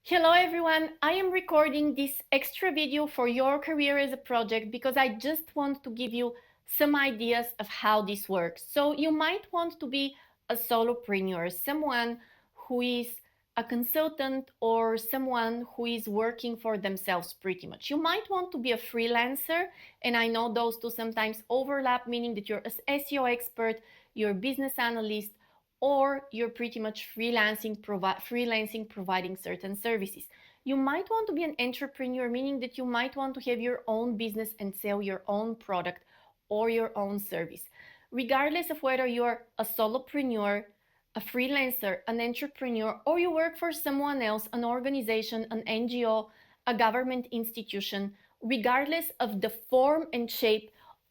Hello everyone, I am recording this extra video for your career as a project because I just want to give you some ideas of how this works. So you might want to be a solopreneur, someone who is a consultant or someone who is working for themselves pretty much. You might want to be a freelancer, and I know those two sometimes overlap, meaning that you're an SEO expert, you're a business analyst, or you're pretty much freelancing, providing certain services. You might want to be an entrepreneur, meaning that you might want to have your own business and sell your own product or your own service. Regardless of whether you're a solopreneur, a freelancer, an entrepreneur, or you work for someone else, an organization, an NGO, a government institution, regardless of the form and shape,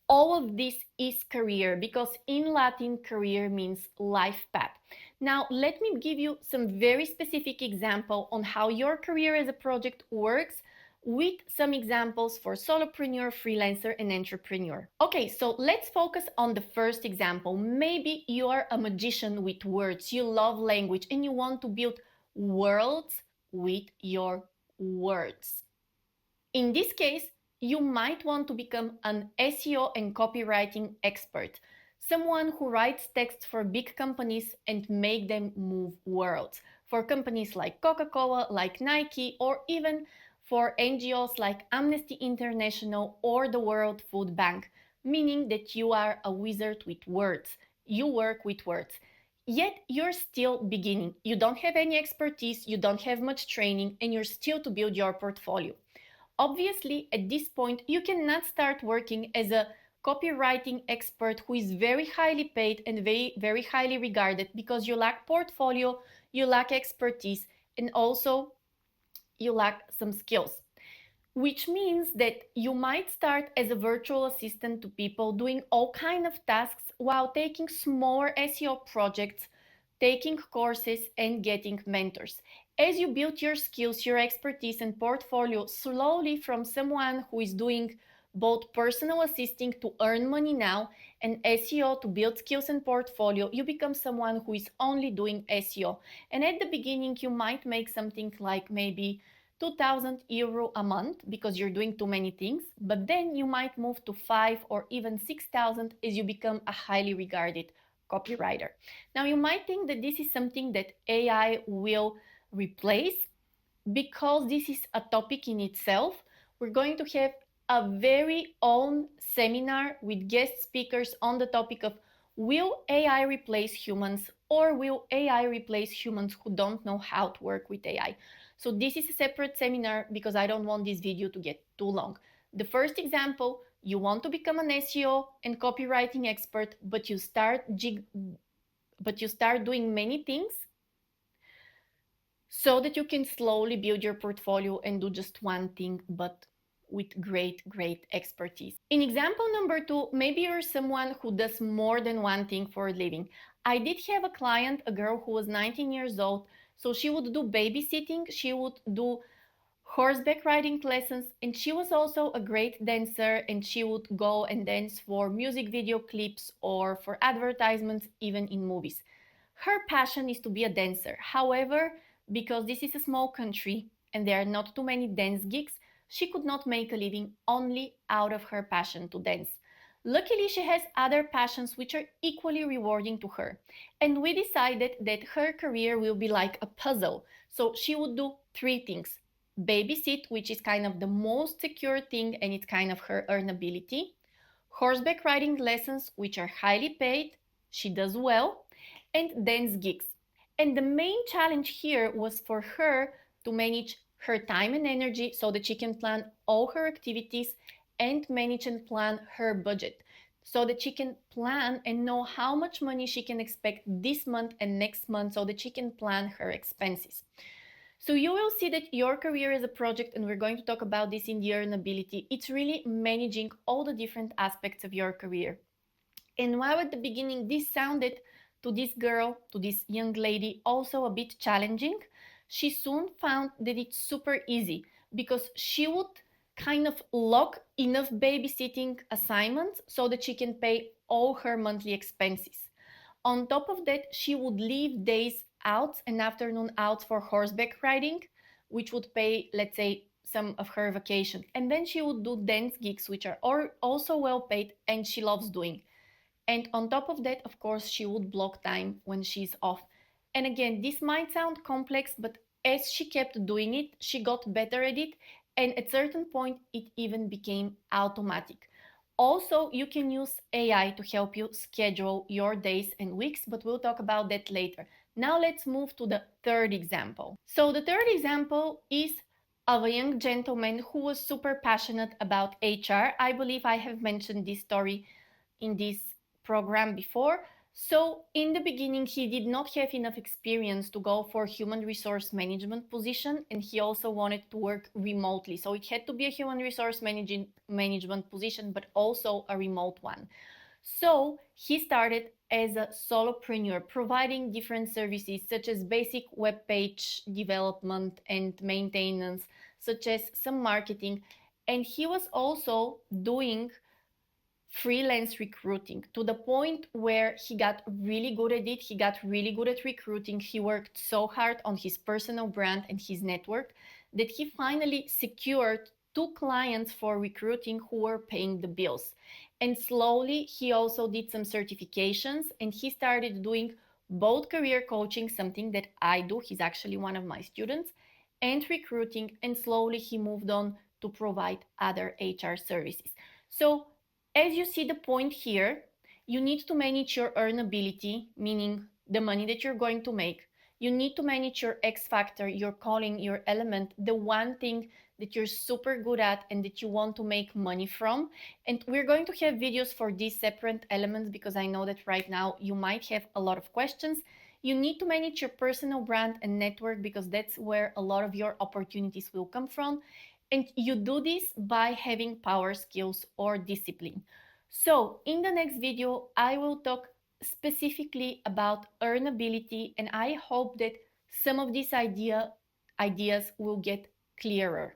all of this is career, because in Latin, career means life path. Now, let me give you some very specific example on how your career as a project works with some examples for solopreneur, freelancer, and entrepreneur. Okay, so let's focus on the first example. Maybe you are a magician with words, you love language, and you want to build worlds with your words. In this case, you might want to become an SEO and copywriting expert, someone who writes text for big companies and make them move worlds, for companies like Coca-Cola, like Nike, or even for NGOs like Amnesty International or the World Food Bank, meaning that you are a wizard with words. You work with words. Yet you're still beginning. You don't have any expertise, you don't have much training, and you're still to build your portfolio. Obviously, at this point, you cannot start working as a copywriting expert who is very highly paid and very highly regarded, because you lack portfolio, you lack expertise, and also you lack some skills. Which means that you might start as a virtual assistant to people, doing all kind of tasks while taking smaller SEO projects, taking courses, and getting mentors. As you build your skills, your expertise, and portfolio slowly from someone who is doing both personal assisting to earn money now and SEO to build skills and portfolio, you become someone who is only doing SEO. And at the beginning, you might make something like maybe 2,000 euro a month because you're doing too many things, but then you might move to 5 or even 6,000 as you become a highly regarded copywriter. Now, you might think that this is something that AI will replace. Because this is a topic in itself, we're going to have a very own seminar with guest speakers on the topic of, will AI replace humans, or will AI replace humans who don't know how to work with AI? So this is a separate seminar because I don't want this video to get too long. The first example, you want to become an SEO and copywriting expert, but you start doing many things so that you can slowly build your portfolio and do just one thing, but with great expertise. In example number 2, maybe you're someone who does more than one thing for a living. I did have a client, a girl who was 19 years old, so she would do babysitting, she would do horseback riding lessons, and she was also a great dancer, and she would go and dance for music video clips or for advertisements, even in movies. Her passion is to be a dancer. However, because this is a small country and there are not too many dance gigs, she could not make a living only out of her passion to dance. Luckily, she has other passions which are equally rewarding to her. And we decided that her career will be like a puzzle. So she would do 3 things. Babysit, which is kind of the most secure thing and it's kind of her earnability. Horseback riding lessons, which are highly paid, she does well, and dance gigs. And the main challenge here was for her to manage her time and energy so that she can plan all her activities and manage and plan her budget so that she can plan and know how much money she can expect this month and next month so that she can plan her expenses. So you will see that your career as a project, and we're going to talk about this in the earnability, it's really managing all the different aspects of your career. And while at the beginning this sounded to this girl, to this young lady, also a bit challenging, she soon found that it's super easy because she would kind of lock enough babysitting assignments so that she can pay all her monthly expenses. On top of that, she would leave days out and afternoon out for horseback riding, which would pay, let's say, some of her vacation. And then she would do dance gigs, which are also well paid and she loves doing. And on top of that, of course, she would block time when she's off. And again, this might sound complex, but as she kept doing it, she got better at it. And at a certain point, it even became automatic. Also, you can use AI to help you schedule your days and weeks, but we'll talk about that later. Now let's move to the third example. So the third example is of a young gentleman who was super passionate about HR. I believe I have mentioned this story in this program before. So in the beginning, he did not have enough experience to go for human resource management position, and he also wanted to work remotely. So it had to be a human resource management position, but also a remote one. So he started as a solopreneur, providing different services such as basic web page development and maintenance, such as some marketing. And he was also doing freelance recruiting to the point where he got really good at it. He got really good at recruiting. He worked so hard on his personal brand and his network that he finally secured 2 clients for recruiting who were paying the bills. And slowly he also did some certifications and he started doing both career coaching, something that I do. He's actually one of my students, and recruiting. And slowly he moved on to provide other HR services. So as you see the point here, you need to manage your earnability, meaning the money that you're going to make. You need to manage your X factor, your calling, your element, the one thing that you're super good at and that you want to make money from. And we're going to have videos for these separate elements because I know that right now you might have a lot of questions. You need to manage your personal brand and network because that's where a lot of your opportunities will come from. And you do this by having power skills or discipline. So in the next video, I will talk specifically about earnability, and I hope that some of these ideas will get clearer.